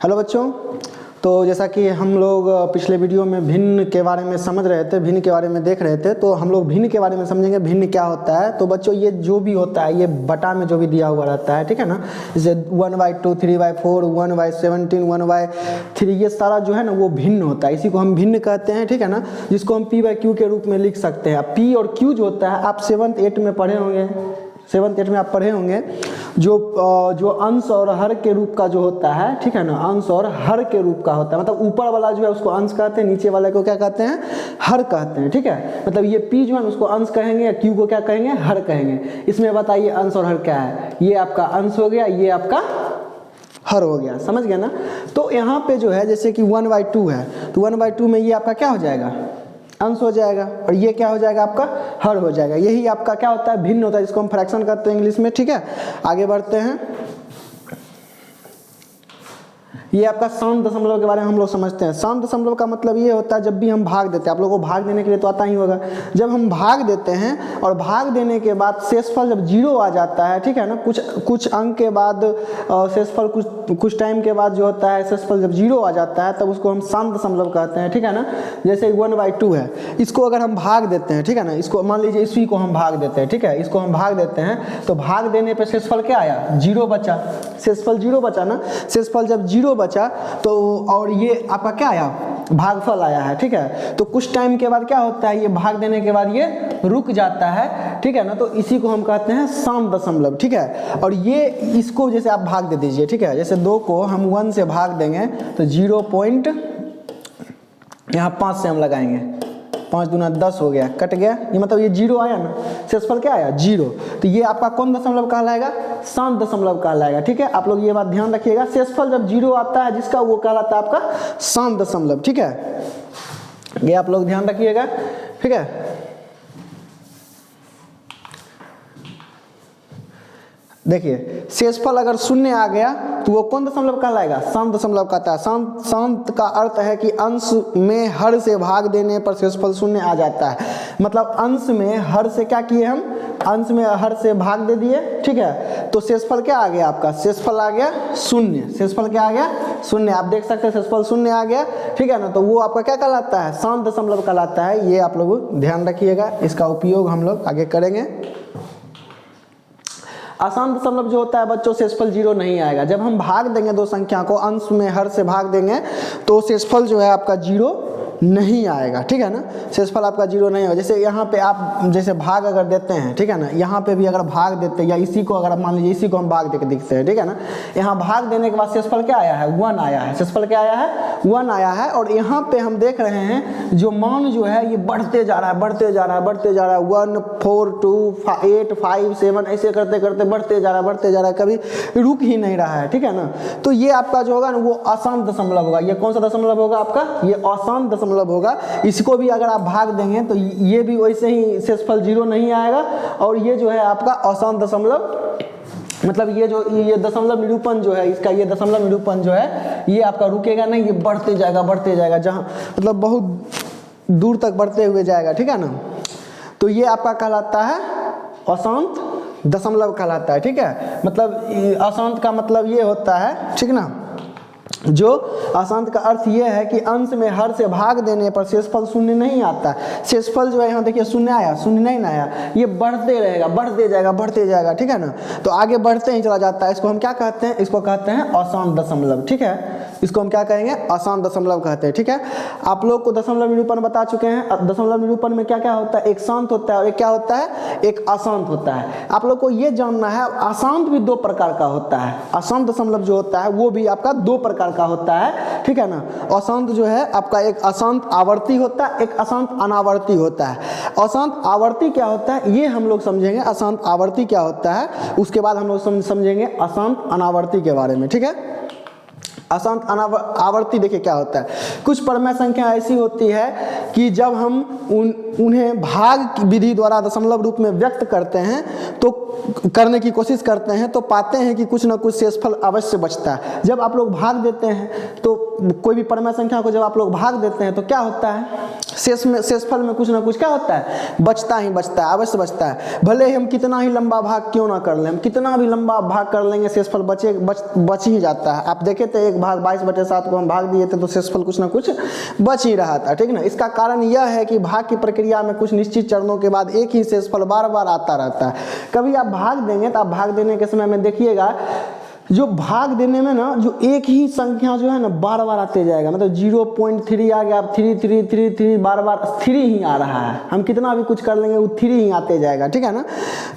Hello बच्चों, तो जैसा कि हम लोग पिछले वीडियो में भिन्न के बारे में समझ रहे थे, भिन्न के बारे में देख रहे थे, तो हम लोग भिन्न के बारे में समझेंगे भिन्न क्या होता है। तो बच्चों ये जो भी होता है ये बटा में जो भी दिया हुआ रहता है, ठीक है ना, जैसे 1/2, 3/4, 1/17, 1/3, ये सारा जो है ना वो भिन्न होता है, इसी को हम भिन्न कहते हैं, ठीक है ना, जिसको हम p/q के रूप में लिख सकते हैं। p और q जो होता है आप 7th 8 में पढ़े होंगे, 7th 8 में आप पढ़े होंगे, जो अंश और हर के रूप का जो होता है, ठीक है ना, अंश और हर के रूप का होता है। मतलब ऊपर वाला जो है उसको अंश कहते हैं, नीचे वाले को क्या कहते हैं, हर कहते हैं, ठीक है। मतलब ये p जो है उसको अंश कहेंगे या q को क्या कहेंगे, हर कहेंगे। इसमें बताइए अंश और हर क्या है। ये आपका अंश हो गया, ये आपका हर हो गया, समझ गया ना। तो यहाँ पे जो है जैसे कि 1/2 है, तो 1/2 में ये आपका क्या हो जाएगा, अंश हो जाएगा, और ये क्या हो जाएगा, आपका हर हो जाएगा। यही आपका क्या होता है, भिन्न होता है, जिसको हम फ्रैक्शन करते हैं इंग्लिश में, ठीक है। आगे बढ़ते हैं, ये आपका शांत दशमलव के बारे में हम लोग समझते हैं। शांत दशमलव का मतलब ये होता है जब भी हम भाग देते हैं, आप लोगों को भाग देने के लिए तो आता ही होगा, जब हम भाग देते हैं और भाग देने के बाद शेषफल जब 0 आ जाता है, ठीक है ना, कुछ अंक के बाद शेषफल कुछ टाइम के बाद जो होता है शेषफल जब 0 आ जाता है तब उसको हम शांत दशमलव कहते हैं, ठीक है ना। जैसे 1/2 है, इसको अगर हम भाग देते हैं, ठीक है ना, इसको मान लीजिए इसी को हम भाग देते हैं, ठीक है, इसको हम भाग देते हैं तो भाग देने पर शेषफल क्या आया, 0 बचा, शेषफल 0 बचा ना। शेषफल जब 0 बचा तो और ये आपका क्या आया, भागफल आया है, ठीक है। तो कुछ टाइम के बाद क्या होता है, ये भाग देने के बाद ये रुक जाता है, ठीक है ना, तो इसी को हम कहते हैं शांत दशमलव, ठीक है। और ये इसको जैसे आप भाग दे दीजिए, ठीक है, जैसे 2 को हम 1 से भाग देंगे तो 0 पॉइंट यहाँ 5 से हम लगाएंगे, 5 दूना 10 हो गया, कट गया, ये मतलब ये 0 आया ना, शेषफल क्या आया, 0। तो ये आपका कौन दशमलव कहलाएगा, शांत दशमलव कहलाएगा, ठीक है। आप लोग ये बात ध्यान रखिएगा, शेषफल जब 0 आता है जिसका वो कहलाता है आपका शांत दशमलव, ठीक है, ये आप लोग ध्यान रखिएगा, ठीक है। देखिए शेषफल अगर 0 आ गया तो वो कौन दशमलव कहलाएगा, शांत दशमलव कहता है। शांत का अर्थ है कि अंश में हर से भाग देने पर शेषफल 0 आ जाता है। मतलब अंश में हर से क्या किए हम, अंश में हर से भाग दे दिए, ठीक है, तो शेषफल क्या आ गया आपका, शेषफल आ गया 0। शेषफल क्या आ गया, 0। आप देख सकते हैं शेषफल 0 आ गया, ठीक है ना, तो वो आपका क्या कहलाता है, शांत दशमलव कहलाता है। ये आप लोग ध्यान रखिएगा, इसका उपयोग हम लोग आगे करेंगे। अशांत दशमलव जो होता है बच्चों, शेषफल 0 नहीं आएगा। जब हम भाग देंगे दो संख्या को, अंश में हर से भाग देंगे तो शेषफल जो है आपका 0 नहीं आएगा, ठीक है ना, शेषफल आपका 0 नहीं होगा। जैसे यहाँ पे आप जैसे भाग अगर देते हैं, ठीक है ना, यहाँ पे भी अगर भाग देते हैं या इसी को अगर मान लीजिए इसी को हम भाग दे के दिखते हैं, ठीक है ना, यहाँ भाग देने के बाद शेषफल क्या आया है, 1 आया है, शेषफल क्या आया है, 1 आया है। और यहाँ पे हम देख रहे हैं जो मान जो है ये बढ़ते जा रहा है, बढ़ते जा रहा है, बढ़ते जा रहा है, 1 4 2 8 5 7 ऐसे करते करते बढ़ते जा रहा है, बढ़ते जा रहा है, कभी रुक ही नहीं रहा है, ठीक है ना। तो ये आपका जो होगा ना वो अशांत दशमलव होगा। ये कौन सा दशमलव होगा आपका, ये अशांत दशमलव होगा। इसको भी अगर आप भाग देंगे तो ये भी वैसे ही शेषफल 0 नहीं आएगा। और ये जो है आपका अशांत दशमलव, मतलब ये दशमलव निरूपण जो है इसका, ये दशमलव निरूपण जो है ये आपका रुकेगा नहीं, ये बढ़ते जाएगा, जहाँ मतलब बहुत दूर तक बढ़ते हुए जाएगा, ठीक है ना। तो ये आपका कहलाता है अशांत दशमलव कहलाता है, ठीक है। मतलब अशांत का मतलब ये होता है, ठीक ना, जो अशांत का अर्थ ये है कि अंश में हर से भाग देने पर शेषफल 0 नहीं आता। शेषफल जो है यहाँ देखिए 0 आया, 0 नहीं आया, ये बढ़ते रहेगा, बढ़ते जाएगा, ठीक है ना। तो आगे बढ़ते ही चला जाता है। इसको हम क्या कहते हैं, इसको कहते हैं अशांत दशमलव, ठीक है। इसको हम क्या कहेंगे, अशांत दशमलव कहते हैं, ठीक है। आप लोग को दशमलव निरूपण बता चुके हैं। दशमलव निरूपण में क्या क्या होता है, एक शांत होता है और एक क्या होता है, एक अशांत होता है। आप लोग को ये जानना है, अशांत भी 2 प्रकार का होता है। अशांत दशमलव जो होता है वो भी आपका 2 प्रकार का होता है, ठीक है ना। अशांत जो है आपका एक अशांत आवर्ती होता है, एक अशांत अनावर्ती होता है। अशांत आवर्ती क्या होता है ये हम लोग समझेंगे, अशांत आवर्ती क्या होता है उसके बाद हम लोग समझेंगे अशांत अनावर्ती के बारे में, ठीक है। अशांत आवर्ती देखिए क्या होता है, कुछ परमेय संख्या ऐसी होती है कि जब हम उन्हें भाग विधि द्वारा दशमलव रूप में व्यक्त करते हैं तो करने की कोशिश करते हैं तो पाते हैं कि कुछ ना कुछ शेषफल अवश्य बचता है। जब आप लोग भाग देते हैं तो कोई भी परमेय संख्या को जब आप लोग भाग देते हैं तो क्या होता है, शेषफल में कुछ ना कुछ क्या होता है, बचता ही बचता है, अवश्य बचता है। भले ही हम कितना ही लंबा भाग क्यों ना कर लें, हम कितना भी लंबा भाग कर लेंगे शेषफल बच ही जाता है। आप देखे थे एक भाग 22/7 को हम भाग दिए थे तो शेषफल कुछ ना कुछ बच ही रहा था, ठीक ना। इसका कारण यह है कि भाग की प्रक्रिया में कुछ निश्चित चरणों के बाद एक ही शेषफल बार बार आता रहता है। कभी आप भाग देंगे तो आप भाग देने के समय में देखिएगा जो भाग देने में ना जो एक ही संख्या जो है ना बार बार आते जाएगा, मतलब 0.3 आ गया, 3 बार बार 3 ही आ रहा है। हम कितना भी कुछ कर लेंगे वो 3 ही आते जाएगा, ठीक है ना।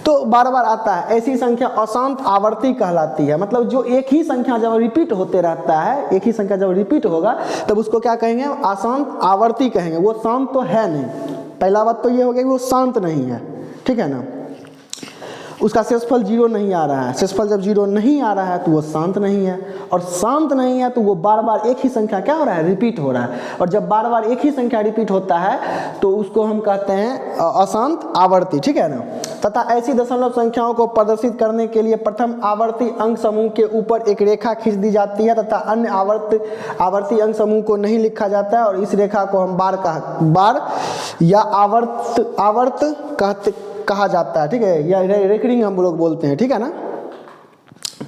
तो बार बार आता है, ऐसी संख्या अशांत आवर्ती कहलाती है। मतलब जो एक ही संख्या जब रिपीट होते रहता है, एक ही संख्या जब रिपीट होगा तब उसको क्या कहेंगे, अशांत आवर्ती कहेंगे। वो शांत तो है नहीं, पहला बात तो ये हो गया कि वो शांत नहीं है, ठीक है ना। उसका शेषफल 0 नहीं आ रहा है। शेषफल जब 0 नहीं आ रहा है तो वो शांत नहीं है, और शांत नहीं है तो वो बार बार एक ही संख्या क्या हो रहा है, रिपीट हो रहा है। और जब बार बार एक ही संख्या रिपीट होता है तो उसको हम कहते हैं अशांत आवर्ती, ठीक है ना। तथा ऐसी दशमलव संख्याओं को प्रदर्शित करने के लिए प्रथम आवर्ती अंक समूह के ऊपर एक रेखा खींच दी जाती है तथा अन्य आवर्ती अंक समूह को नहीं लिखा जाता है, और इस रेखा को हम बार या आवर्त कहा जाता है, ठीक है, या रेकरिंग हम लोग बोलते हैं, ठीक है ना।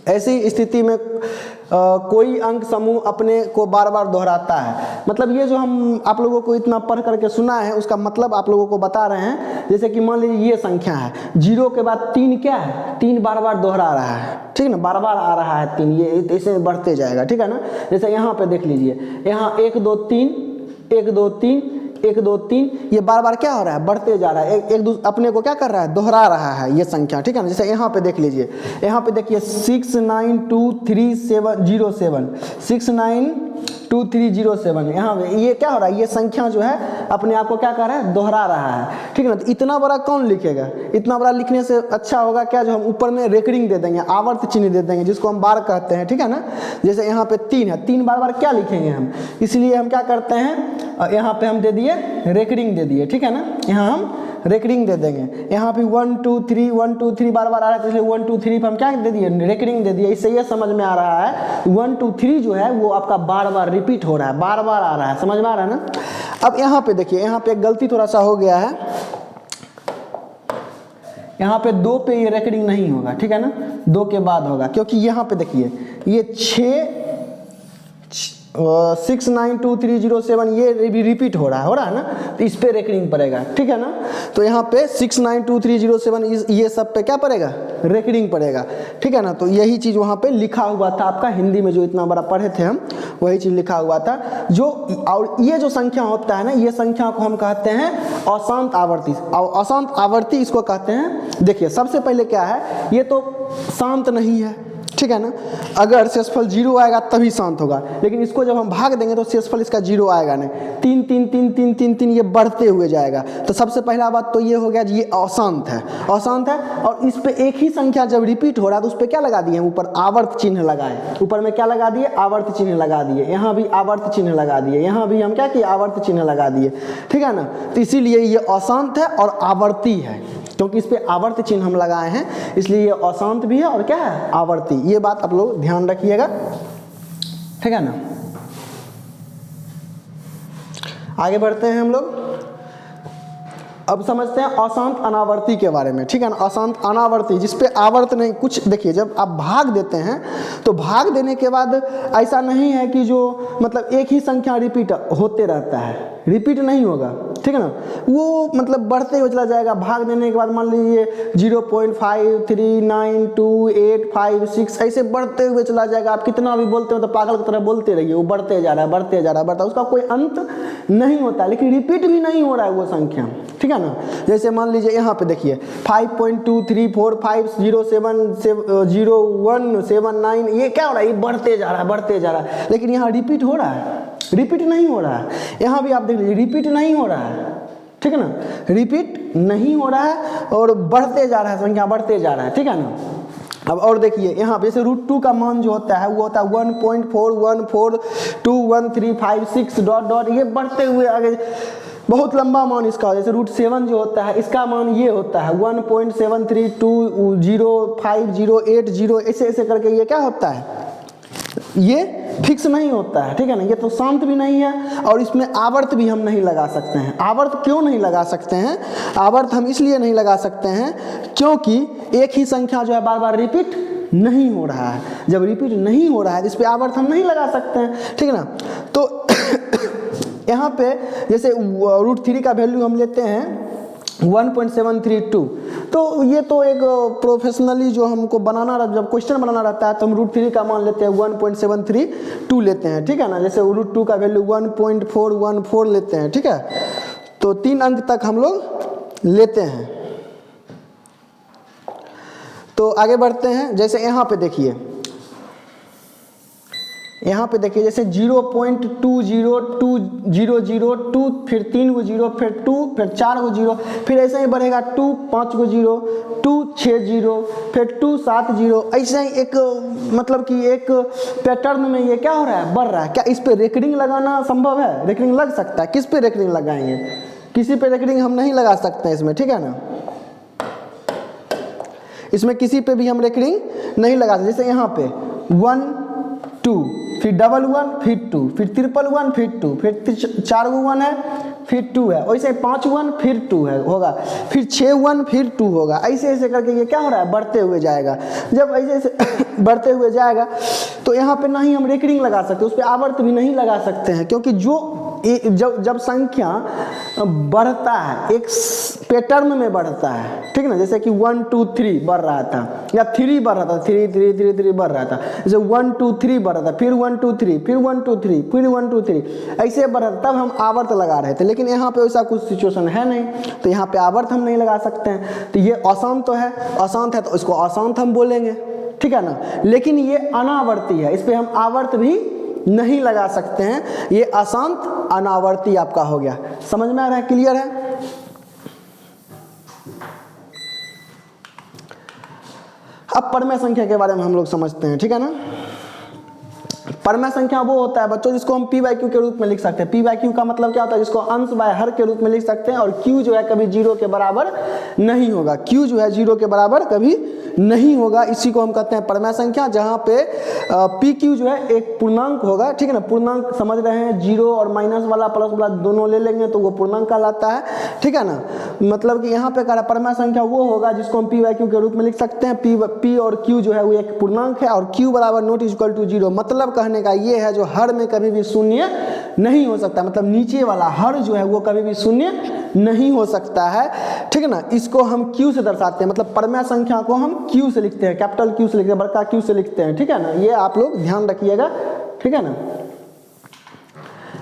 ऐसी स्थिति में कोई अंक समूह अपने को बार बार दोहराता है। मतलब ये जो हम आप लोगों को इतना पढ़ करके सुना है उसका मतलब आप लोगों को बता रहे हैं। जैसे कि मान लीजिए ये संख्या है, 0 के बाद 3 क्या है, 3 बार बार दोहरा रहा है, ठीक है ना, बार बार आ रहा है 3, ये ऐसे बढ़ते जाएगा, ठीक है ना। जैसे यहाँ पे देख लीजिए, यहाँ 1 2 3 1 2 3 1 2 3, ये बार बार क्या हो रहा है, बढ़ते जा रहा है, एक अपने को क्या कर रहा है, दोहरा रहा है ये संख्या, ठीक है ना। जैसे यहाँ पे देख लीजिए, यहाँ पे देखिए 692307 692307, यहाँ पे ये क्या हो रहा है, ये संख्या जो है अपने आप को क्या कर रहा है, दोहरा रहा है, ठीक है ना। तो इतना बड़ा कौन लिखेगा, इतना बड़ा लिखने से अच्छा होगा क्या, जो हम ऊपर में रेकरिंग दे देंगे, आवर्त चिन्ह दे देंगे, जिसको हम बार कहते हैं, ठीक है ना। जैसे यहाँ पे 3 है, 3 बार बार क्या लिखेंगे हम, इसलिए हम क्या करते हैं, यहाँ पे हम दे दिए रेकरिंग दे दिए, ठीक है ना। यहाँ हम रेकरिंग दे देंगे। यहाँ पे 1 2 3 1 2 3 बार बार आ रहा है, इसलिए 1 2 3 पे हम क्या दे दिए, रेकरिंग दे दिए। इससे ये समझ में आ रहा है 1 2 3 जो है वो आपका बार बार रिपीट हो रहा है, बार बार आ रहा है, समझ में आ रहा है ना। अब यहाँ पे देखिए, यहाँ पे एक गलती थोड़ा सा हो गया है, यहाँ पे 2 पे ये रेकरिंग नहीं होगा, ठीक है ना, 2 के बाद होगा, क्योंकि यहाँ पे देखिए ये 692307 ये रिपीट हो रहा है ना, तो इस पे रेकरिंग पड़ेगा, ठीक है ना। तो यहाँ पे 692307 ये सब पे क्या पड़ेगा, रेकरिंग पड़ेगा, ठीक है ना। तो यही चीज़ वहाँ पे लिखा हुआ था आपका हिंदी में, जो इतना बड़ा पढ़े थे हम, वही चीज़ लिखा हुआ था। जो और ये जो संख्या होता है ना, ये संख्या को हम कहते हैं अशांत आवर्ती, और अशांत आवर्ती इसको कहते हैं। देखिए सबसे पहले क्या है, ये तो शांत नहीं है, ठीक है ना। अगर शेषफल 0 आएगा तभी शांत होगा, लेकिन इसको जब हम भाग देंगे तो शेषफल इसका 0 आएगा नहीं, 3 3 3 3 3 3 ये बढ़ते हुए जाएगा। तो सबसे पहला बात तो ये हो गया जी, ये अशांत है, अशांत है। और इस पे एक ही संख्या जब रिपीट हो रहा है तो उस पर क्या लगा दिए, ऊपर आवर्त चिन्ह लगाए, ऊपर में क्या लगा दिए, आवर्त चिन्ह लगा दिए, यहाँ भी आवर्त चिन्ह लगा दिए, यहाँ भी हम क्या किए, आवर्त चिन्ह लगा दिए, ठीक है ना। तो इसीलिए ये अशांत है और आवर्ती है, क्योंकि इस पे आवर्त चिन्ह हम लगाए हैं, इसलिए ये अशांत भी है और क्या है, आवर्ती। ये बात आप लोग ध्यान रखिएगा, ठीक है ना। आगे बढ़ते हैं हम लोग, अब समझते हैं अशांत अनावर्ती के बारे में, ठीक है ना। अशांत अनावर्ती जिसपे आवर्त नहीं, कुछ देखिए जब आप भाग देते हैं तो भाग देने के बाद ऐसा नहीं है कि जो मतलब एक ही संख्या रिपीट होते रहता है, रिपीट नहीं होगा, ठीक है ना। वो मतलब बढ़ते हुए चला जाएगा। भाग देने के बाद मान लीजिए 0.539285 ऐसे बढ़ते हुए चला जाएगा। आप कितना भी बोलते हो तो पागल की तरह बोलते रहिए, वो बढ़ते जा रहा है, बढ़ते जा रहा है, बढ़ता, उसका कोई अंत नहीं होता, लेकिन रिपीट भी नहीं हो रहा है वो संख्या, ठीक है ना। जैसे मान लीजिए यहाँ पे देखिए 5.23450179, ये क्या हो रहा है, ये बढ़ते जा रहा है, बढ़ते जा रहा है, लेकिन यहाँ रिपीट हो रहा है, रिपीट नहीं हो रहा है। यहाँ भी आप देख लीजिए रिपीट नहीं हो रहा है, ठीक है ना, रिपीट नहीं हो रहा है और बढ़ते जा रहा है, संख्या बढ़ते जा रहा है, ठीक है ना। अब और देखिए यहाँ पे जैसे √2 का मान जो होता है वो होता है 1.41421356 डॉट डॉट, ये बढ़ते हुए आगे बहुत लंबा मान इसका। जैसे √7 जो होता है इसका मान ये होता है 1.73205080, ऐसे ऐसे करके ये क्या होता है, ये फिक्स नहीं होता है, ठीक है ना। ये तो शांत भी नहीं है और इसमें आवर्त भी हम नहीं लगा सकते हैं। आवर्त क्यों नहीं लगा सकते हैं? आवर्त हम इसलिए नहीं लगा सकते हैं क्योंकि एक ही संख्या जो है बार बार रिपीट नहीं हो रहा है। जब रिपीट नहीं हो रहा है तो इस पर आवर्त हम नहीं लगा सकते हैं, ठीक है ना। तो यहाँ पे जैसे √3 का वैल्यू हम लेते हैं 1.732, तो ये तो एक प्रोफेशनली जो हमको बनाना जब क्वेश्चन बनाना रहता है तो हम √3 का मान लेते हैं 1.732 लेते हैं, ठीक है ना। जैसे √2 का वैल्यू 1.414 लेते हैं, ठीक है। तो 3 अंक तक हम लोग लेते हैं। तो आगे बढ़ते हैं। जैसे यहाँ पे देखिए, यहाँ पे देखिए जैसे 0.20200, फिर 3 गो 0, फिर 2, फिर 4 गो 0, फिर ऐसे ही बढ़ेगा 2, 5 गो 0, 2, 6 0, फिर 2, 7 0। ऐसे ही एक मतलब कि एक पैटर्न में ये क्या हो रहा है, बढ़ रहा है। क्या इस पे रेकरिंग लगाना संभव है? रेकरिंग लग सकता है। किस पे रेकरिंग लगाएंगे? किसी पे रेकरिंग हम नहीं लगा सकते हैं इसमें, ठीक है ना। इसमें किसी पे भी हम रेकरिंग नहीं लगा सकते। जैसे यहाँ पे 1 2, फिर 1 1, फिर 2, फिर 1 1, फिर 2, फिर 4 गो 1 है, फिर 2 है। वैसे 5 1, फिर 2 है होगा, फिर 6 1, फिर 2 होगा। ऐसे ऐसे करके ये क्या हो रहा है, बढ़ते हुए जाएगा। जब ऐसे ऐसे बढ़ते हुए जाएगा तो यहाँ पे ना ही हम रेकरिंग लगा सकते, उस पर आवर्त भी नहीं लगा सकते हैं, क्योंकि जब संख्या बढ़ता है एक पैटर्न में बढ़ता है, ठीक है ना। जैसे कि 1 2 3 बढ़ रहा था, या 3 बढ़ रहा था, 3 3 3 3 बढ़ रहा था। जैसे 1 2 3 बढ़ रहा था, फिर 1 2 3, फिर 1 2 3, फिर 1 2 3, ऐसे बढ़ रहा था, तब हम आवर्त लगा रहे थे। लेकिन यहाँ पे वैसा कुछ सिचुएशन है नहीं, तो यहाँ पे आवर्त हम नहीं लगा सकते हैं। तो ये अशांत तो है, अशांत है तो इसको अशांत हम बोलेंगे, ठीक है ना। लेकिन ये अनावर्ती है, इस पर हम आवर्त भी नहीं लगा सकते हैं। ये अशांत अनावर्ती आपका हो गया। समझ में आ रहा है? क्लियर है? अब परमेय संख्या के बारे में हम लोग समझते हैं, ठीक है ना। परमेय संख्या वो होता है बच्चों जिसको हम p/q के रूप में लिख सकते हैं। p/q का मतलब क्या होता है? जिसको अंश बाय हर के रूप में लिख सकते हैं, और q जो है कभी 0 के बराबर नहीं होगा। q जो है 0 के बराबर कभी नहीं होगा। इसी को हम कहते हैं परमेय संख्या, जहाँ पे pq जो है एक पूर्णांक होगा, ठीक है ना। पूर्णांक समझ रहे हैं, 0 और माइनस वाला प्लस वाला दोनों ले लेंगे तो वो पूर्णांक कहलाता है, ठीक है ना। मतलब कि यहाँ पे कह रहा परमेय संख्या वो होगा जिसको हम p/q के रूप में लिख सकते हैं। p और q जो है वो एक पूर्णांक है, और q बराबर नॉट इक्वल टू 0। मतलब कहने का ये है जो हर में कभी भी शून्य नहीं हो सकता, मतलब नीचे वाला हर जो है वो कभी भी शून्य नहीं हो सकता है, ठीक है ना। इसको हम q से दर्शाते हैं, मतलब परमेय संख्या को हम q से लिखते हैं, कैपिटल Q से लिखते हैं, बड़का Q से लिखते हैं, ठीक है ना। ये आप लोग ध्यान रखिएगा, ठीक है ना।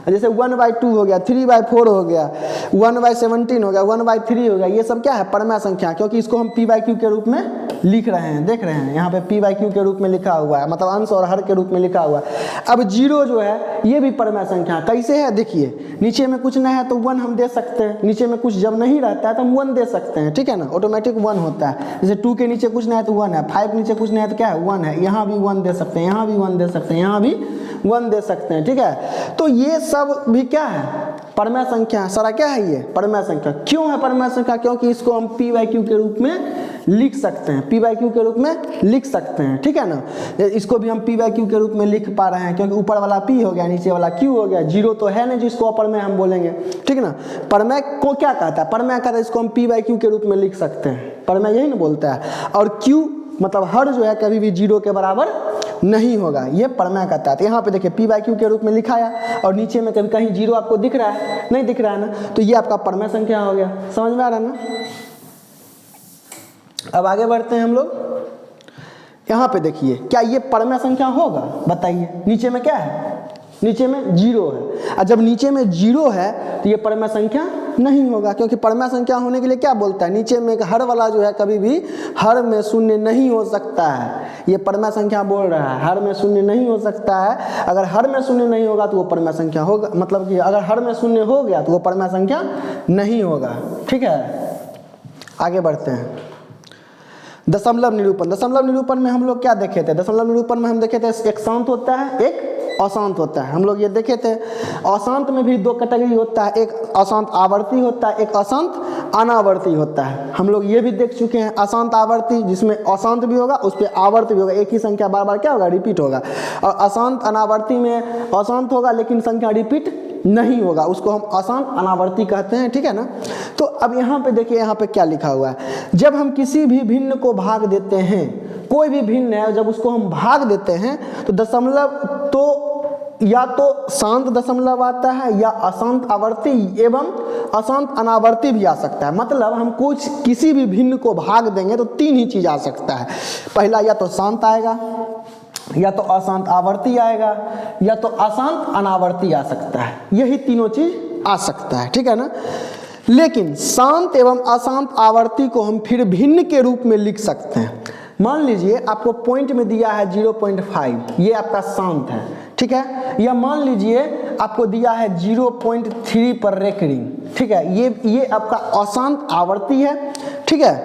जैसे 1/2 हो गया, 3/4 हो गया, 1/17 हो गया, 1/3 हो गया, ये सब क्या है? परमेय संख्या, क्योंकि इसको हम p/q के रूप में लिख रहे हैं। देख रहे हैं यहाँ पे p/q के रूप में लिखा हुआ है, मतलब अंश और हर के रूप में लिखा हुआ है। अब 0 जो है ये भी परमेय संख्या कैसे है? देखिए, नीचे में कुछ नहीं है तो 1 हम दे सकते हैं, नीचे में कुछ जब नहीं रहता है तो हम 1 दे सकते हैं, ठीक है ना। ऑटोमेटिक 1 होता है। जैसे 2 के नीचे कुछ नहीं है तो 1 है, 5 नीचे कुछ नहीं है तो क्या है? 1 है। यहाँ भी 1 दे सकते हैं, यहाँ भी 1 दे सकते हैं, यहाँ भी 1 दे सकते हैं, ठीक है। तो ये सब भी क्या है? परमेय संख्या। सारा क्या है ये? परमेय संख्या। क्यों है परमेय संख्या? क्योंकि इसको हम p/q के रूप में लिख सकते हैं, p/q के रूप में लिख सकते हैं, ठीक है ना। इसको भी हम p/q के रूप में लिख पा रहे हैं, क्योंकि ऊपर वाला p हो गया, नीचे वाला q हो गया। 0 तो है नहीं जिसको परमेय हम बोलेंगे, ठीक है ना। परमेय को क्या कहता है? परमेय कहता है इसको हम p/q के रूप में लिख सकते हैं, परमेय यही ना बोलता है। और q मतलब हर जो है कभी भी 0 के बराबर नहीं होगा, ये परमेय कहता है। तो यहाँ पे देखिए p/q के रूप में लिखाया, और नीचे में कभी कहीं 0 आपको दिख रहा है? नहीं दिख रहा है ना, तो ये आपका परमेय संख्या हो गया। समझ में आ रहा है ना। अब आगे बढ़ते हैं हम लोग। यहाँ पे देखिए, क्या ये परमेय संख्या होगा? बताइए। नीचे में क्या है? नीचे में 0 है, और जब नीचे में 0 है तो ये परमेय संख्या नहीं होगा, क्योंकि परमेय संख्या होने के लिए क्या बोलता है? नीचे में हर वाला जो है कभी भी हर में शून्य नहीं हो सकता है। ये परमेय संख्या बोल रहा है, हर में शून्य नहीं हो सकता है। अगर हर में शून्य नहीं होगा तो वो परमेय संख्या होगा, मतलब कि अगर हर में शून्य हो गया तो वो परमेय संख्या नहीं होगा, ठीक है। आगे बढ़ते हैं। दशमलव निरूपण। दशमलव निरूपण में हम लोग क्या देखे थे? दशमलव निरूपण में हम देखे थे एक शांत होता है, एक अशांत होता है। हम लोग ये देखे थे। अशांत में भी 2 कैटेगरी होता है, एक अशांत आवर्ती होता है, एक अशांत अनावर्ती होता है। हम लोग ये भी देख चुके हैं अशांत आवर्ती, जिसमें अशांत भी होगा उस पर आवर्त भी होगा, एक ही संख्या बार बार क्या होगा, रिपीट होगा। और अशांत अनावर्ती में अशांत होगा लेकिन संख्या रिपीट नहीं होगा, उसको हम अशांत अनावर्ती कहते हैं, ठीक है ना। तो अब यहाँ पे देखिए, यहाँ पे क्या लिखा हुआ है, जब हम किसी भी भिन्न को भाग देते हैं, कोई भी भिन्न है जब उसको हम भाग देते हैं तो दशमलव तो या तो शांत दशमलव आता है या अशांत आवर्ती एवं अशांत अनावर्ती भी आ सकता है। मतलब हम कुछ किसी भी भिन्न को भाग देंगे तो तीन ही चीज आ सकता है, पहला या तो शांत आएगा, या तो अशांत आवर्ती आएगा, या तो अशांत अनावर्ती आ सकता है, यही तीनों चीज आ सकता है, ठीक है ना। लेकिन शांत एवं अशांत आवर्ती को हम फिर भिन्न के रूप में लिख सकते हैं। मान लीजिए आपको पॉइंट में दिया है 0.5, ये आपका शांत है, ठीक है, या मान लीजिए आपको दिया है 0.3 पर रेकरिंग, ठीक है, ये आपका अशांत आवर्ती है, ठीक है।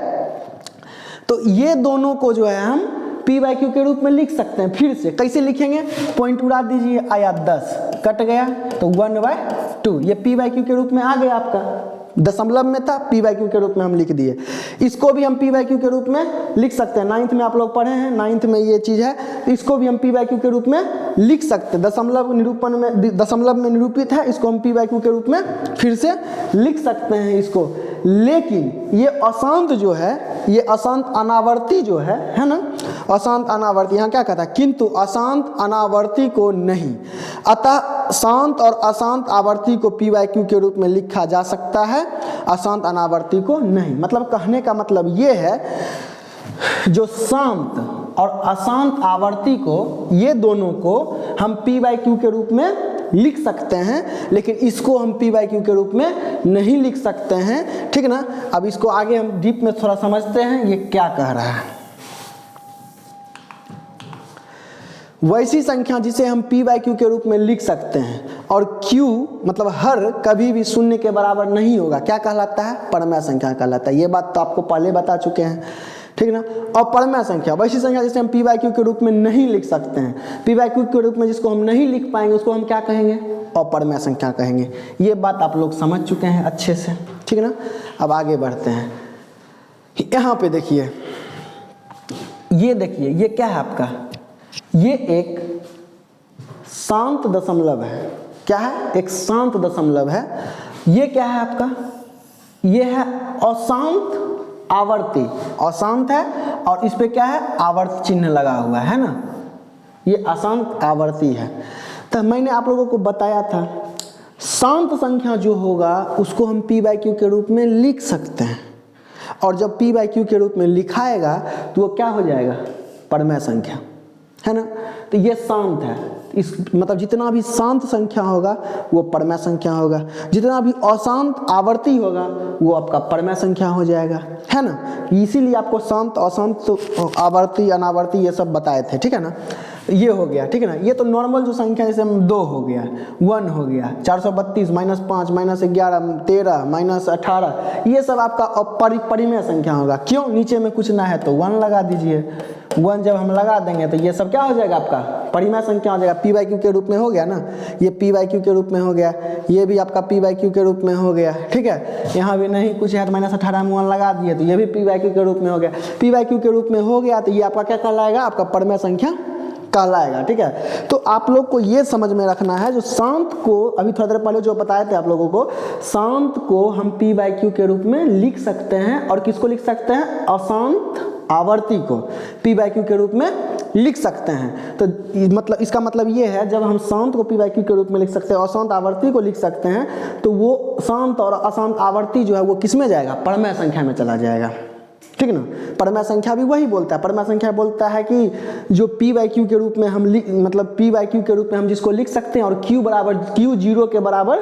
तो ये दोनों को जो है हम p/q के रूप में लिख सकते हैं। फिर से कैसे लिखेंगे, पॉइंट उड़ा दीजिए, आया 10 कट गया तो 1/2, ये p/q के रूप में आ गया, आपका दशमलव में था, p/q के रूप में हम लिख दिए। इसको भी हम p/q के रूप में लिख सकते हैं, 9th में आप लोग पढ़े हैं, 9th में ये चीज़ है, इसको भी हम p/q के रूप में लिख सकते हैं। दशमलव निरूपण में दशमलव में निरूपित है, इसको हम p/q के रूप में फिर से लिख सकते हैं इसको। लेकिन ये अशांत जो है, ये अशांत अनावर्ती जो है ना, अशांत अनावर्ती यहाँ क्या कहता है, किंतु अशांत अनावर्ती को नहीं। अतः शांत और अशांत आवर्ती को p/q के रूप में लिखा जा सकता है, अशांत अनावर्ती को नहीं। मतलब कहने का मतलब ये है, जो शांत और अशांत आवर्ती को, ये दोनों को हम p/q के रूप में लिख सकते हैं, लेकिन इसको हम p/q के रूप में नहीं लिख सकते हैं, ठीक ना। अब इसको आगे हम डीप में थोड़ा समझते हैं ये क्या कह रहा है। वैसी संख्या जिसे हम p/q के रूप में लिख सकते हैं और q मतलब हर कभी भी शून्य के बराबर नहीं होगा, क्या कहलाता है, परमेय संख्या कहलाता है। ये बात तो आपको पहले बता चुके हैं, ठीक ना। और परमेय संख्या, वैसी संख्या जिसे हम p/q के रूप में नहीं लिख सकते हैं, p/q के रूप में जिसको हम नहीं लिख पाएंगे उसको हम क्या कहेंगे, अपरमेय संख्या कहेंगे। ये बात आप लोग समझ चुके हैं अच्छे से, ठीक ना। अब आगे बढ़ते हैं, यहाँ पे देखिए, ये देखिए, ये क्या है आपका, ये एक शांत दशमलव है। क्या है, एक शांत दशमलव है। ये क्या है आपका, ये है अशांत आवर्ती, अशांत है और इस पे क्या है, आवर्त चिन्ह लगा हुआ है ना, ये अशांत आवर्ती है। तो मैंने आप लोगों को बताया था, शांत संख्या जो होगा उसको हम p/q के रूप में लिख सकते हैं, और जब p/q के रूप में लिखाएगा तो वो क्या हो जाएगा, परमेय संख्या, है ना। तो ये शांत है, इस मतलब जितना भी शांत संख्या होगा वो परमेय संख्या होगा, जितना भी अशांत आवर्ती होगा वो आपका परमेय संख्या हो जाएगा, है ना। इसीलिए आपको शांत अशांत आवर्ती अनावर्ती ये सब बताए थे, ठीक है ना। ये हो गया, ठीक है ना। ये तो नॉर्मल जो संख्या, जैसे 2 हो गया, 1 हो गया, 432 -5 -11 13 -18, ये सब आपका परिमेय संख्या होगा। क्यों, नीचे में कुछ ना है तो 1 लगा दीजिए, 1 जब हम लगा देंगे तो ये सब क्या हो जाएगा, आपका परिमेय संख्या हो जाएगा, p/q के रूप में हो गया ना। ये p/q के रूप में हो गया, ये भी आपका p/q के रूप में हो गया, ठीक है। यहाँ भी नहीं कुछ है तो -18 में 1 लगा दिए तो ये भी p/q के रूप में हो गया। p/q के रूप में हो गया तो ये आपका क्या कहलाएगा, आपका परमेय संख्या कहलाएगा, ठीक है। तो आप लोग को ये समझ में रखना है, जो शांत को अभी थोड़ा देर पहले जो बताए थे आप लोगों को, शांत को हम p/q के रूप में लिख सकते हैं, और किसको लिख सकते हैं, अशांत आवर्ती को p/q के रूप में लिख सकते हैं। तो मतलब इसका मतलब ये है, जब हम शांत को p/q के रूप में लिख सकते हैं, अशांत आवर्ती को लिख सकते हैं, तो वो शांत और अशांत आवर्ती जो है वो किस में जाएगा, परमेय संख्या में चला जाएगा, ठीक ना। परमेय संख्या भी वही बोलता है, परमेय संख्या बोलता है कि जो p/q के रूप में हम मतलब p/q के रूप में हम जिसको लिख सकते हैं और q 0 के बराबर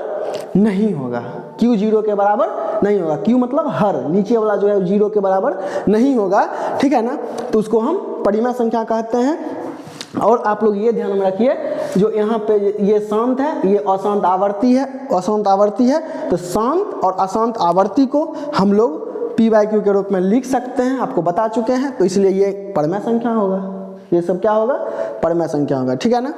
नहीं होगा, q 0 के बराबर नहीं होगा, q मतलब हर, नीचे वाला जो है 0 के बराबर नहीं होगा, ठीक है ना। तो उसको हम परिमेय संख्या कहते हैं। और आप लोग ये ध्यान में रखिए, जो यहाँ पे ये शांत है, ये अशांत आवर्ती है, अशांत आवर्ती है, तो शांत और अशांत आवर्ती को हम लोग p/q के रूप में लिख सकते हैं, आपको बता चुके हैं। तो इसलिए ये परमेय संख्या होगा, ये सब क्या होगा, परमेय संख्या होगा, ठीक है ना।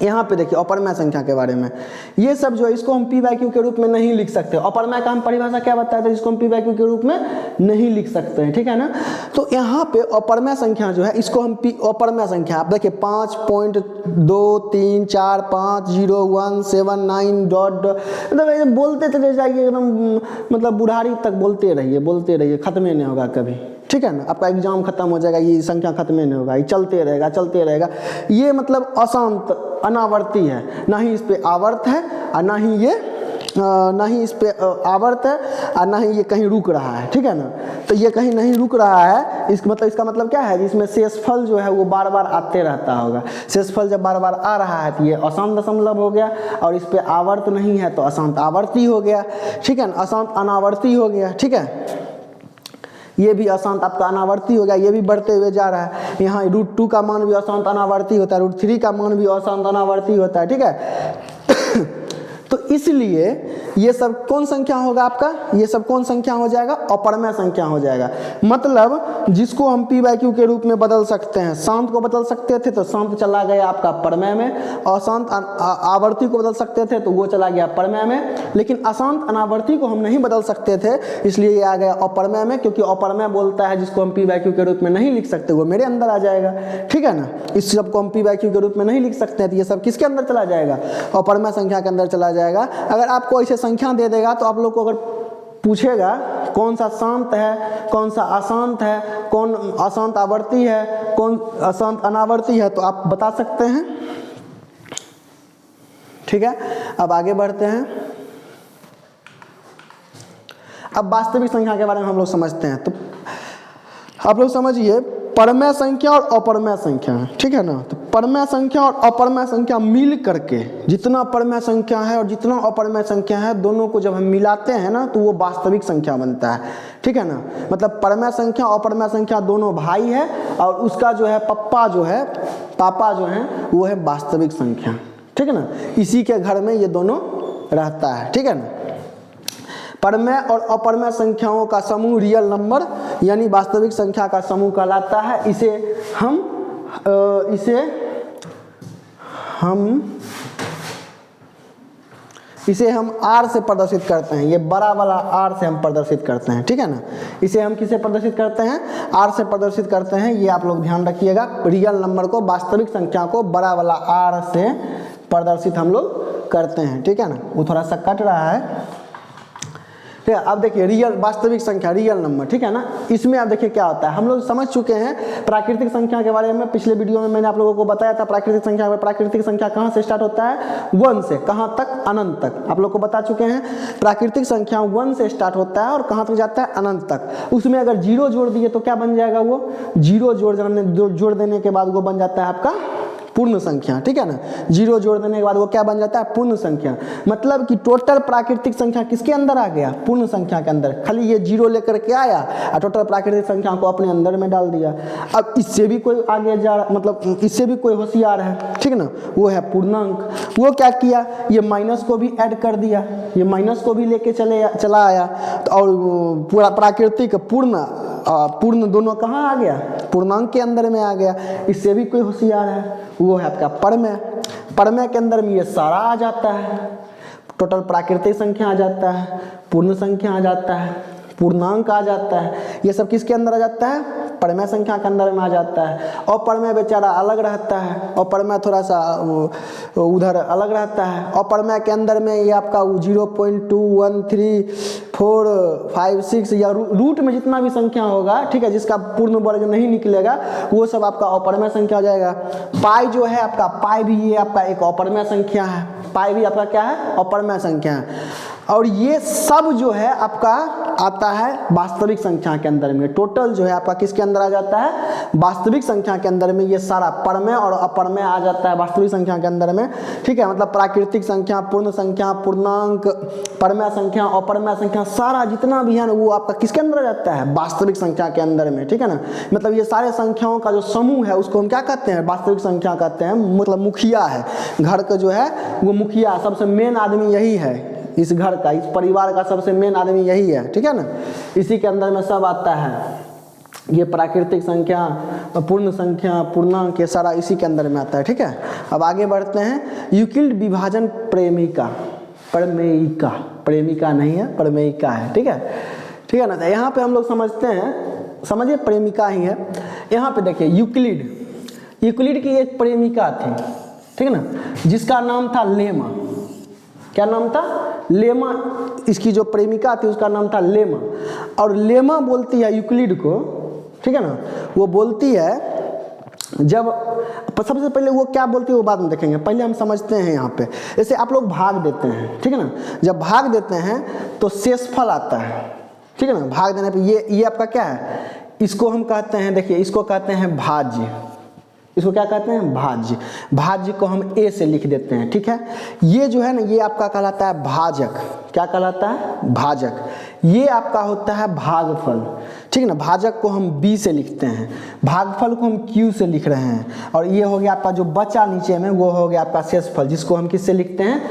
यहाँ पे देखिए अपरमय संख्या के बारे में, ये सब जो है इसको हम पी बाई क्यू के रूप में नहीं लिख सकते। अपरमय का हम परिभाषा क्या बताया था, जिसको हम पी बाई क्यू के रूप में नहीं लिख सकते हैं, ठीक है ना। तो यहाँ पे अपरमय संख्या जो है इसको हम अपरमय संख्या, आप देखिए 5.2345050179 डॉट, मतलब बोलते चले जाइए एकदम, मतलब बुढ़ारी तक बोलते रहिए, खत्म ही नहीं होगा कभी, ठीक है ना। आपका एग्जाम खत्म हो जाएगा, ये संख्या खत्म ही नहीं होगा, ये चलते रहेगा। ये मतलब अशांत अनावर्ती है, ना ही इस पे आवर्त है और ना ही इस पे आवर्त है और ना ही ये कहीं रुक रहा है, ठीक है ना। तो ये कहीं नहीं रुक रहा है, इसका मतलब क्या है, इसमें शेषफल जो है वो बार बार आते रहता होगा। शेषफल जब बार बार आ रहा है तो ये अशांत दशमलव हो गया, और इस पे आवर्त नहीं है तो अशांत आवर्ती हो गया, ठीक है ना, अशांत अनावर्ती हो गया, ठीक है। ये भी अशांत आपका अनावर्ती हो गया, ये भी बढ़ते हुए जा रहा है। यहाँ √2 का मान भी अशांत अनावर्ती होता है, √3 का मान भी अशांत अनावर्ती होता है, ठीक है। तो इसलिए ये सब कौन संख्या होगा आपका, ये सब कौन संख्या हो जाएगा, अपरमय संख्या हो जाएगा। मतलब जिसको हम पी बाई क्यू के रूप में बदल सकते हैं, शांत को बदल सकते थे तो शांत चला गया आपका परमय में, अशांत आवर्ती को बदल सकते थे तो वो चला गया परमय में, लेकिन अशांत अनावर्ती को हम नहीं बदल सकते थे, इसलिए ये आ गया अपरमय में, क्योंकि अपरमय बोलता है जिसको हम पी बाई क्यू के रूप में नहीं लिख सकते वो मेरे अंदर आ जाएगा, ठीक है ना। इस सब को हम पी बाई क्यू के रूप में नहीं लिख सकते हैं तो ये सब किसके अंदर चला जाएगा, अपरमय संख्या के अंदर चला जाएगा। अगर आपको ऐसे संख्या दे देगा तो आप लोग को अगर पूछेगा कौन सा शांत है, कौन सा अशांत है, कौन अशांत आवर्ती है, कौन अशांत अनावर्ती है, तो आप बता सकते हैं, ठीक है। अब आगे बढ़ते हैं। अब वास्तविक संख्या के बारे में हम लोग समझते हैं। तो आप लोग समझिए परमय संख्या और अपरमय संख्या, ठीक है ना। तो परमय संख्या और अपरमय संख्या मिल करके, जितना परमय संख्या है और जितना अपरमय संख्या है, दोनों को जब हम मिलाते हैं ना तो वो वास्तविक संख्या बनता है, ठीक है ना। मतलब परमय संख्या और अपरमय संख्या दोनों भाई है, और उसका जो है पापा जो है वो है वास्तविक संख्या, ठीक है ना। इसी के घर में ये दोनों रहता है, ठीक है ना। परमय और अपरमय संख्याओं का समूह रियल नंबर यानी वास्तविक संख्या का समूह कहलाता है। इसे हम R से प्रदर्शित करते हैं, ये बड़ा वाला R से हम प्रदर्शित करते हैं, ठीक है ना। इसे हम किसे प्रदर्शित करते हैं, R से प्रदर्शित करते हैं। ये आप लोग ध्यान रखिएगा, रियल नंबर को, वास्तविक संख्या को बड़ा वाला R से प्रदर्शित हम लोग करते हैं, ठीक है ना। वो थोड़ा सा कट रहा है, ठीक है। अब देखिए रियल वास्तविक संख्या, रियल नंबर, ठीक है ना। इसमें आप देखिए क्या होता है, हम लोग समझ चुके हैं प्राकृतिक संख्या के बारे में। पिछले वीडियो में मैंने आप लोगों को बताया था प्राकृतिक संख्या कहाँ से स्टार्ट होता है, 1 से कहाँ तक, अनंत तक। आप लोग को बता चुके हैं प्राकृतिक संख्या 1 से स्टार्ट होता है और कहाँ तक जाता है, अनंत तक। उसमें अगर 0 जोड़ दिए तो क्या बन जाएगा, वो 0 जोड़ देने के बाद वो बन जाता है आपका पूर्ण संख्या, ठीक है ना। 0 जोड़ देने के बाद वो क्या बन जाता है, पूर्ण संख्या। मतलब कि टोटल प्राकृतिक संख्या किसके अंदर आ गया, पूर्ण संख्या के अंदर। खाली ये 0 लेकर के आया और टोटल प्राकृतिक संख्या को अपने अंदर में डाल दिया। अब इससे भी कोई आगे जा रहा, मतलब इससे भी कोई होशियार है, ठीक ना, वो है पूर्णांक। वो क्या किया, ये माइनस को भी ऐड कर दिया, ये माइनस को भी लेके चला आया, और पूरा प्राकृतिक पूर्ण दोनों कहाँ आ गया, पूर्णांक के अंदर में आ गया। इससे भी कोई होशियार है, वो है आपका परमय। परमय के अंदर में ये सारा आ जाता है, टोटल प्राकृतिक संख्या आ जाता है, पूर्ण संख्या आ जाता है, पूर्णांक आ जाता है। ये सब किसके अंदर आ जाता है, परमय संख्या के अंदर में आ जाता है। और परमय बेचारा अलग रहता है, और परमय थोड़ा सा उधर अलग रहता है। और परमय के अंदर में ये आपका 0.21345 या रूट में जितना भी संख्या होगा, ठीक है, जिसका पूर्ण वर्ग नहीं निकलेगा, वो सब आपका अपरमय संख्या हो जाएगा। पाई जो है आपका, पाई भी ये आपका एक अपरमय संख्या है, पाई भी आपका क्या है, अपरमय संख्या है। और ये सब जो है आपका आता है वास्तविक संख्या के अंदर में। टोटल जो है आपका किसके अंदर आ जाता है, वास्तविक संख्या के अंदर में। ये सारा परमय और अपरमय आ जाता है वास्तविक संख्या के अंदर में, ठीक है। मतलब प्राकृतिक संख्या, पूर्ण संख्या, पूर्णांक, परमय संख्या, अपरमय संख्या, सारा जितना भी है ना, वो आपका किसके अंदर आ जाता है, वास्तविक संख्या के अंदर में, ठीक है ना। मतलब ये सारे संख्याओं का जो समूह है उसको हम क्या कहते हैं, वास्तविक संख्या कहते हैं। मतलब मुखिया है घर का, जो है वो मुखिया, सबसे मेन आदमी यही है इस घर का, इस परिवार का सबसे मेन आदमी यही है, ठीक है ना। इसी के अंदर में सब आता है, ये प्राकृतिक संख्या, पूर्ण संख्या, पूर्णांक, ये सारा इसी के अंदर में आता है, ठीक है। अब आगे बढ़ते हैं। यूक्लिड विभाजन प्रेमिका, प्रमेयिका, प्रेमिका नहीं है, प्रमेयिका है, ठीक है ना। तो यहाँ पे हम लोग समझते हैं, समझिए प्रेमिका ही है। यहाँ पे देखिए यूक्लिड की एक प्रेमिका थी, ठीक है ना, जिसका नाम था लेमा। क्या नाम था? लेमा। इसकी जो प्रेमिका थी उसका नाम था लेमा। और लेमा बोलती है यूक्लिड को, ठीक है ना, वो बोलती है जब सबसे पहले वो क्या बोलती है वो बाद में देखेंगे, पहले हम समझते हैं यहाँ पे। जैसे आप लोग भाग देते हैं, ठीक है ना, जब भाग देते हैं तो शेषफल आता है, ठीक है ना। भाग देने पे ये आपका क्या है, इसको हम कहते हैं, देखिए इसको कहते हैं भाज्य। इसको क्या कहते हैं? भाज्य। भाज्य को हम ए से लिख देते हैं, ठीक है। ये जो है ना, ये आपका कहलाता है भाजक। क्या कहलाता है? भाजक। ये आपका होता है भागफल, ठीक है ना। भाजक को हम बी से लिखते हैं, भागफल को हम क्यू से लिख रहे हैं, और ये हो गया आपका जो बचा नीचे में, वो हो गया आपका शेषफल, जिसको हम किससे लिखते हैं?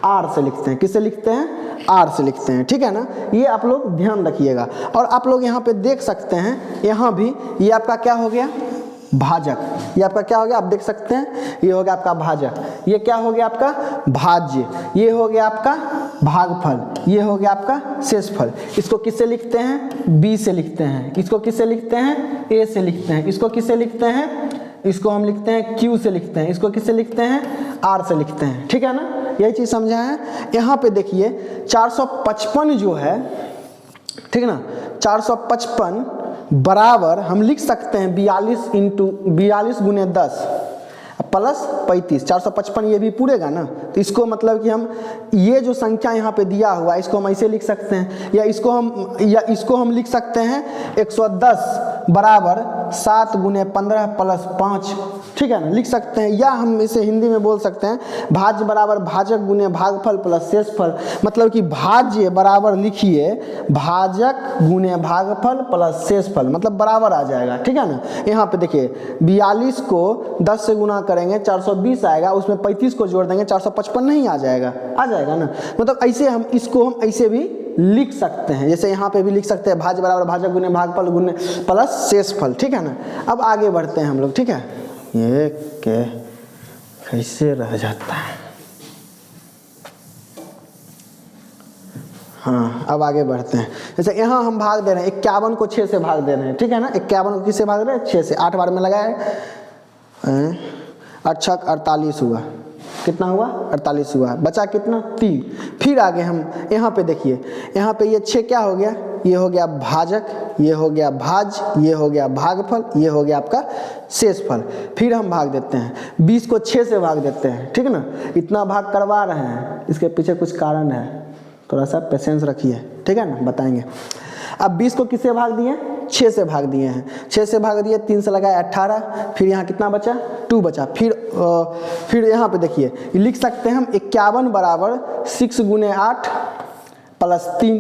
आर से लिखते हैं। किससे लिखते हैं? आर से लिखते हैं, ठीक है ना। ये आप लोग ध्यान रखिएगा। और आप लोग यहाँ पे देख सकते हैं, यहाँ भी ये आपका क्या हो गया? भाजक। ये आपका क्या हो गया? आप देख सकते हैं, ये हो गया आपका भाजक। ये क्या हो गया आपका? भाज्य। ये हो गया आपका भागफल। ये हो गया आपका शेषफल। इसको किससे लिखते हैं? बी से लिखते हैं। इसको किससे लिखते हैं? ए से लिखते हैं। इसको किससे लिखते हैं? इसको हम लिखते हैं क्यू से लिखते हैं। इसको किससे लिखते हैं? आर से लिखते हैं, ठीक है ना। यही चीज़ समझा है। यहाँ पे देखिए 455 जो है, ठीक है ना, 455 बराबर हम लिख सकते हैं 42 गुने 10 प्लस 35। 455 ये भी पूरेगा ना, तो इसको मतलब कि हम ये जो संख्या यहाँ पे दिया हुआ है इसको हम ऐसे लिख सकते हैं, या इसको हम लिख सकते हैं 110 बराबर 7 गुने 15 प्लस 5, ठीक है ना, लिख सकते हैं। या हम इसे हिंदी में बोल सकते हैं भाज्य बराबर भाजक गुने भागफल प्लस शेषफल। मतलब कि भाज्य बराबर लिखिए भाजक गुने भागफल प्लस शेषफल, मतलब बराबर आ जाएगा, ठीक है ना। यहाँ पे देखिए 42 को 10 से गुना करेंगे 420 आएगा, उसमें 35 को जोड़ देंगे 455 नहीं आ जाएगा? आ जाएगा ना। मतलब ऐसे हम इसको हम ऐसे भी लिख सकते हैं, जैसे यहाँ पे भी लिख सकते हैं भाज्य बराबर भाजक गुने भागफल गुने प्लस शेषफल, ठीक है ना। अब आगे बढ़ते हैं हम लोग, ठीक है। ये कैसे रह जाता है। हाँ, अब आगे बढ़ते हैं। जैसे यहाँ हम भाग दे रहे हैं 51 को 6 से भाग दे रहे हैं, ठीक है ना। 51 को किससे भाग रहे हैं? 6 से। 8 बार में लगाए 8 48 हुआ। कितना हुआ? 48 हुआ। बचा कितना? 3। फिर आगे हम यहाँ पे देखिए, यहाँ पे ये 6 क्या हो गया? ये हो गया भाजक, ये हो गया भाज्य, ये हो गया भागफल, ये हो गया आपका शेषफल। फिर हम भाग देते हैं 20 को 6 से भाग देते हैं, ठीक है ना। इतना भाग करवा रहे हैं, इसके पीछे कुछ कारण है, थोड़ा सा पेशेंस रखिए, ठीक है ना, बताएंगे। अब 20 को किससे भाग दिए? 6 से भाग दिए हैं। 6 से भाग दिए, 3 से लगाए 18, फिर यहाँ कितना बचा? 2 बचा। फिर यहाँ पे देखिए लिख सकते हैं हम 51 बराबर 6 गुने 8 प्लस 3,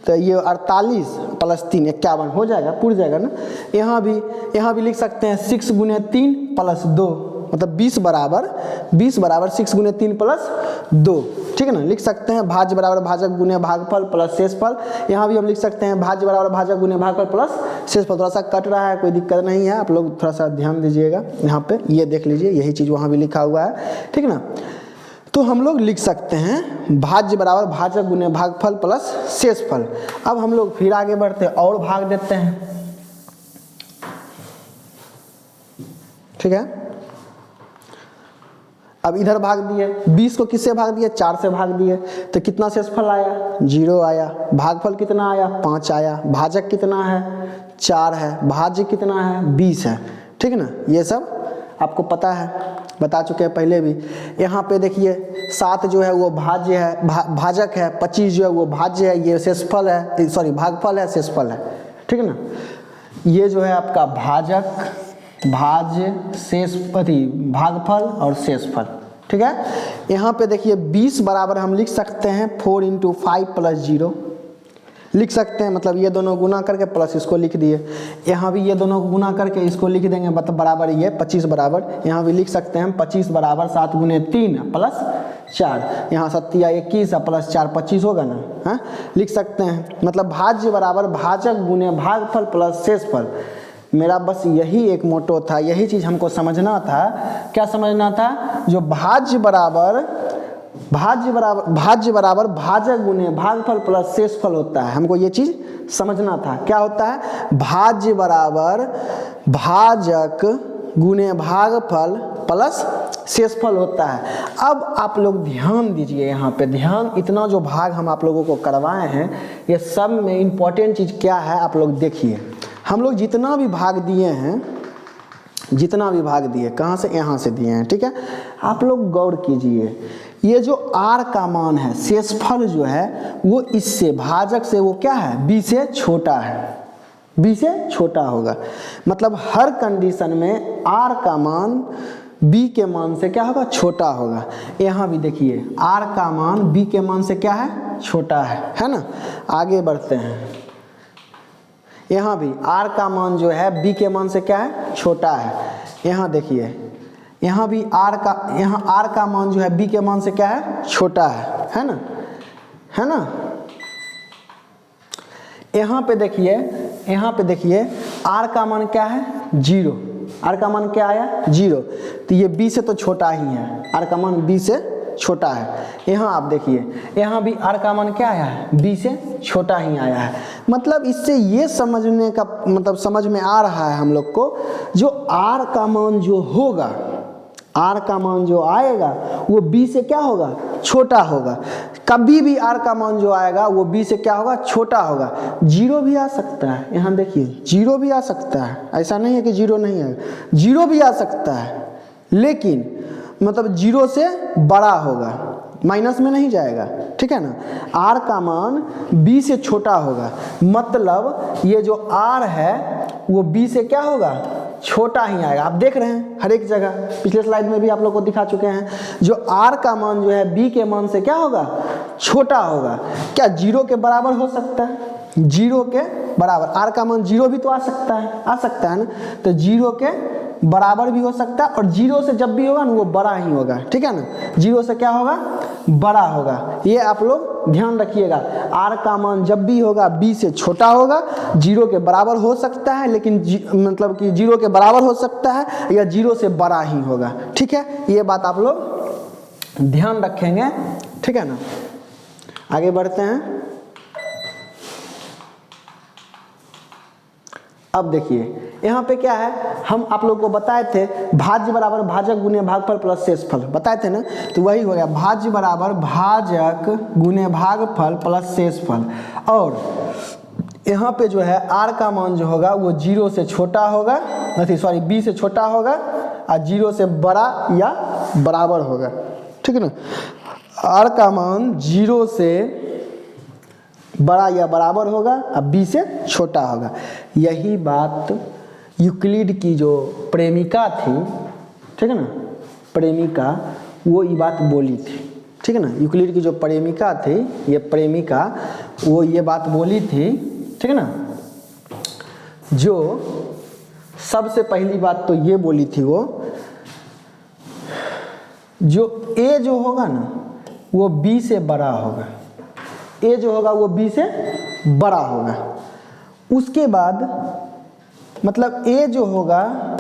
तो ये 48 प्लस 3 51 हो जाएगा, पूर जाएगा ना। यहाँ भी लिख सकते हैं 6 गुने 3 प्लस 2, मतलब 20 बराबर 6 गुने 3 प्लस 2, ठीक है ना। लिख सकते हैं भाज्य बराबर भाजक गुने भागफल प्लस शेषफल। यहाँ भी हम लिख सकते हैं भाज्य बराबर भाजक गुने भागफल प्लस शेषफल। थोड़ा सा कट रहा है, कोई दिक्कत नहीं है, आप लोग थोड़ा सा ध्यान दीजिएगा। यहाँ पे ये देख लीजिए, यही चीज़ वहाँ भी लिखा हुआ है, ठीक है ना। तो हम लोग लिख सकते हैं भाज्य बराबर भाजक गुने भागफल प्लस शेषफल। अब हम लोग फिर आगे बढ़ते हैं और भाग देते हैं, ठीक है। अब इधर भाग दिए, 20 को किससे भाग दिए? 4 से भाग दिए, तो कितना शेषफल आया? 0 आया। भागफल कितना आया? 5 आया। भाजक कितना है? 4 है। भाज्य कितना है? 20 है, ठीक है ना। ये सब आपको पता है, बता चुके हैं पहले भी। यहाँ पे देखिए 7 जो है वो भाज्य है, भाजक है। 25 जो है वो भाज्य है, ये शेषफल है, सॉरी भागफल है, शेषफल है, ठीक है ना। ये जो है आपका भाजक, भाज्य, शेषपति, भागफल और शेषफल, ठीक है। यहाँ पे देखिए 20 बराबर हम लिख सकते हैं 4 × 5 प्लस 0 लिख सकते हैं, मतलब ये दोनों गुना करके प्लस इसको लिख दिए। यहाँ भी ये दोनों गुना करके इसको लिख देंगे, मतलब बराबर ये 25 बराबर। यहाँ भी लिख सकते हैं 25 बराबर 7 गुने 3 प्लस 4। यहाँ 7 या 21 प्लस 4 25 होगा ना, हाँ लिख सकते हैं। मतलब भाज्य बराबर भाजक गुने भागफल प्लस शेषफल, मेरा बस यही एक मोटो था, यही चीज़ हमको समझना था। क्या समझना था? जो भाज्य बराबर भाजक गुने भागफल प्लस शेषफल होता है, हमको ये चीज़ समझना था। क्या होता है? भाज्य बराबर भाजक गुने भागफल प्लस शेषफल होता है। अब आप लोग ध्यान दीजिए, यहाँ पे ध्यान, इतना जो भाग हम आप लोगों को करवाए हैं, ये सब में इम्पोर्टेंट चीज़ क्या है आप लोग देखिए। हम लोग जितना भी भाग दिए हैं, जितना भी भाग दिए, कहाँ से? यहाँ से दिए हैं, ठीक है। आप लोग गौर कीजिए, ये जो r का मान है, शेषफल जो है वो इससे भाजक से वो क्या है? b से छोटा है, b से छोटा होगा। मतलब हर कंडीशन में r का मान b के मान से क्या होगा? छोटा होगा। यहाँ भी देखिए r का मान b के मान से क्या है? छोटा है ना। आगे बढ़ते हैं, यहाँ भी r का मान जो है b के मान से क्या है? छोटा है। यहाँ देखिए, यहाँ भी r का मान जो है b के मान से क्या है? छोटा है ना, है ना। यहाँ पे देखिए r का मान क्या है? 0। r का मान क्या आया? 0। तो ये b से तो छोटा ही है, r का मान b से छोटा है। यहाँ आप देखिए, यहाँ भी r का मान क्या आया है? b से छोटा ही आया है। मतलब इससे ये समझने का मतलब समझ में आ रहा है हम लोग को, जो r का मान जो होगा, r का मान जो आएगा वो b से क्या होगा? छोटा होगा। कभी भी r का मान जो आएगा वो b से क्या होगा? छोटा होगा। 0 भी आ सकता है, यहाँ देखिए 0 भी आ सकता है, ऐसा नहीं है कि 0 नहीं है, 0 भी आ सकता है, लेकिन मतलब 0 से बड़ा होगा, माइनस में नहीं जाएगा, ठीक है ना। r का मान b से छोटा होगा, मतलब ये जो r है वो b से क्या होगा? छोटा ही आएगा। आप देख रहे हैं हर एक जगह, पिछले स्लाइड में भी आप लोग को दिखा चुके हैं, जो r का मान जो है b के मान से क्या होगा? छोटा होगा। क्या 0 के बराबर हो सकता है? 0 के बराबर, r का मान 0 भी तो आ सकता है ना। तो 0 के बराबर भी हो सकता है, और 0 से जब भी होगा ना वो बड़ा ही होगा, ठीक है ना। 0 से क्या होगा? बड़ा होगा। ये आप लोग ध्यान रखिएगा, r का मान जब भी होगा b से छोटा होगा, 0 के बराबर हो सकता है, लेकिन मतलब कि 0 के बराबर हो सकता है या 0 से बड़ा ही होगा, ठीक है। ये बात आप लोग ध्यान रखेंगे, ठीक है ना। आगे बढ़ते हैं। अब देखिए यहाँ पे क्या है, हम आप लोग को बताए थे भाज्य बराबर भाजक गुने भागफल प्लस शेषफल, बताए थे ना। तो वही हो गया, भाज्य बराबर भाजक गुने भागफल प्लस शेषफल। और यहाँ पे जो है r का मान जो होगा वो 0 से छोटा होगा, b से छोटा होगा, और 0 से बड़ा या बराबर होगा, ठीक है ना। r का मान 0 से बड़ा या बराबर होगा, अब b से छोटा होगा। यही बात यूक्लिड की जो प्रेमिका थी, ठीक है ना, प्रेमिका, वो ये बात बोली थी, ठीक है ना। यूक्लिड की जो प्रेमिका थी, ये प्रेमिका वो ये बात बोली थी, ठीक है ना। जो सबसे पहली बात तो ये बोली थी वो, जो a जो होगा ना वो b से बड़ा होगा, a जो होगा वो b से बड़ा होगा। उसके बाद मतलब a जो होगा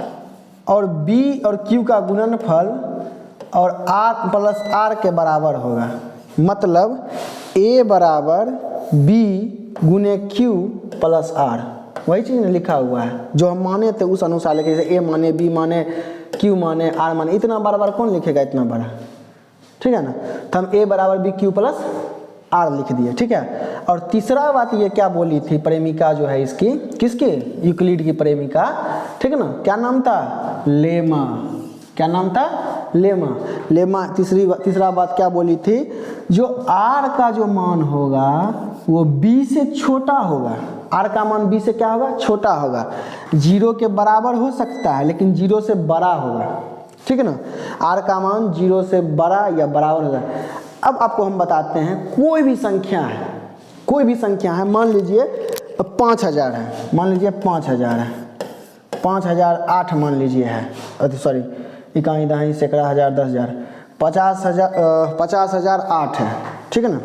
और b और q का गुणनफल और r प्लस r के बराबर होगा। मतलब a बराबर b गुने q प्लस r, वही चीज़ लिखा हुआ है जो हम माने थे उस अनुसार लिखे, जैसे a माने, b माने, q माने, r माने। इतना बार बार कौन लिखेगा इतना बड़ा, ठीक है ना। तो हम a बराबर b q प्लस r लिख दिए, ठीक है। और तीसरा बात ये क्या बोली थी प्रेमिका जो है इसकी, किसकी? यूक्लिड की प्रेमिका, ठीक है ना। क्या नाम था? लेमा। क्या नाम था? लेमा। तीसरा बात क्या बोली थी? जो r का जो मान होगा वो b से छोटा होगा, r का मान b से क्या होगा? छोटा होगा। 0 के बराबर हो सकता है लेकिन 0 से बड़ा होगा, ठीक है ना। r का मान 0 से बड़ा या बराबर होगा। अब आपको हम बताते हैं, कोई भी संख्या है, मान लीजिए 5000 है, मान लीजिए 5000 है, 5008 मान लीजिए है, सॉरी इकाई दहाई सैकड़ा हज़ार 10,000, 50,008 है, ठीक है ना।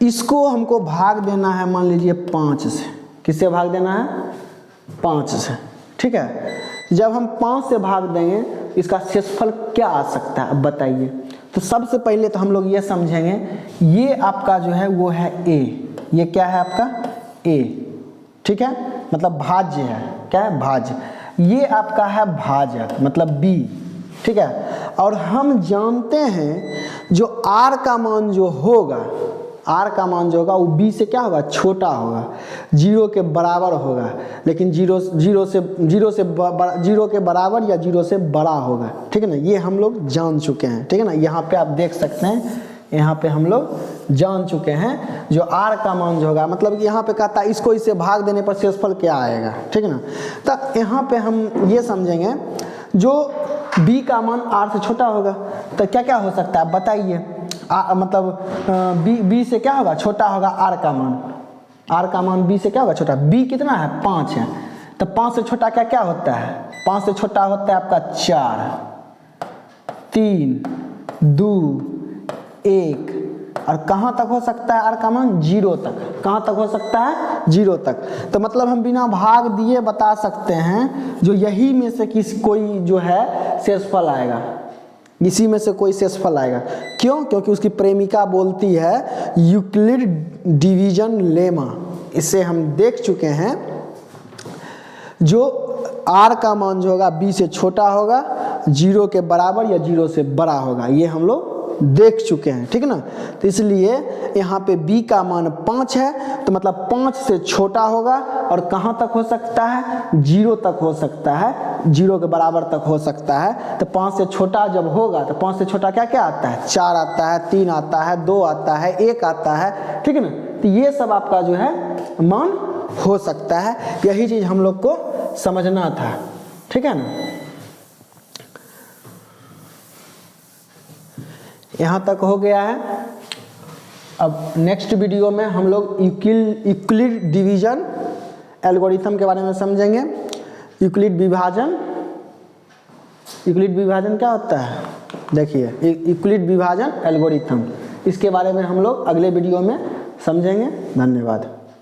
इसको हमको भाग देना है मान लीजिए 5 से। किससे भाग देना है? 5 से, ठीक है। जब हम 5 से भाग देंगे इसका शेषफल क्या आ सकता है, अब बताइए। तो सबसे पहले तो हम लोग ये समझेंगे, ये आपका जो है वो है a, ये क्या है आपका a, ठीक है, मतलब भाज्य है, क्या है भाज्य। ये आपका है भाजक मतलब b, ठीक है। और हम जानते हैं जो r का मान जो होगा, r का मान जो होगा वो b से क्या होगा, छोटा होगा, 0 के बराबर होगा, लेकिन 0 के बराबर या 0 से बड़ा होगा, ठीक है ना। ये हम लोग जान चुके हैं, ठीक है ना। यहाँ पे आप देख सकते हैं, यहाँ पे हम लोग जान चुके हैं जो r का मान जो होगा, मतलब यहाँ पे कहता है इसको इससे भाग देने पर शेषफल क्या आएगा, ठीक है ना। तो यहाँ पे हम ये समझेंगे जो b का मान r से छोटा होगा तो क्या क्या हो सकता है बताइए। मतलब b से क्या होगा, छोटा होगा r का मान b से क्या होगा, छोटा। b कितना है, 5 है, तो 5 से छोटा क्या क्या होता है, 5 से छोटा होता है आपका 4, 3, 2, 1, और कहाँ तक हो सकता है r का मान, 0 तक। कहाँ तक हो सकता है, 0 तक। तो मतलब हम बिना भाग दिए बता सकते हैं जो यही में से कोई जो है शेषफल आएगा, इसी में से कोई शेषफल आएगा। क्यों, क्योंकि उसकी प्रेमिका बोलती है यूक्लिड डिवीजन लेमा, इसे हम देख चुके हैं। जो r का मान जो होगा b से छोटा होगा, 0 के बराबर या 0 से बड़ा होगा, ये हम लोग देख चुके हैं, ठीक है ना। तो इसलिए यहाँ पे b का मान 5 है, तो मतलब 5 से छोटा होगा, और कहाँ तक हो सकता है, 0 तक हो सकता है, 0 के बराबर तक हो सकता है। तो 5 से छोटा जब होगा तो 5 से छोटा क्या क्या आता है, 4 आता है, 3 आता है, 2 आता है, 1 आता है, ठीक है ना। तो ये सब आपका जो है मान हो सकता है, यही चीज़ हम लोग को समझना था, ठीक है ना। यहाँ तक हो गया है। अब नेक्स्ट वीडियो में हम लोग यूक्लिड डिवीजन एल्गोरिथम के बारे में समझेंगे। यूक्लिड विभाजन क्या होता है, देखिए यूक्लिड विभाजन एल्गोरिथम, इसके बारे में हम लोग अगले वीडियो में समझेंगे। धन्यवाद।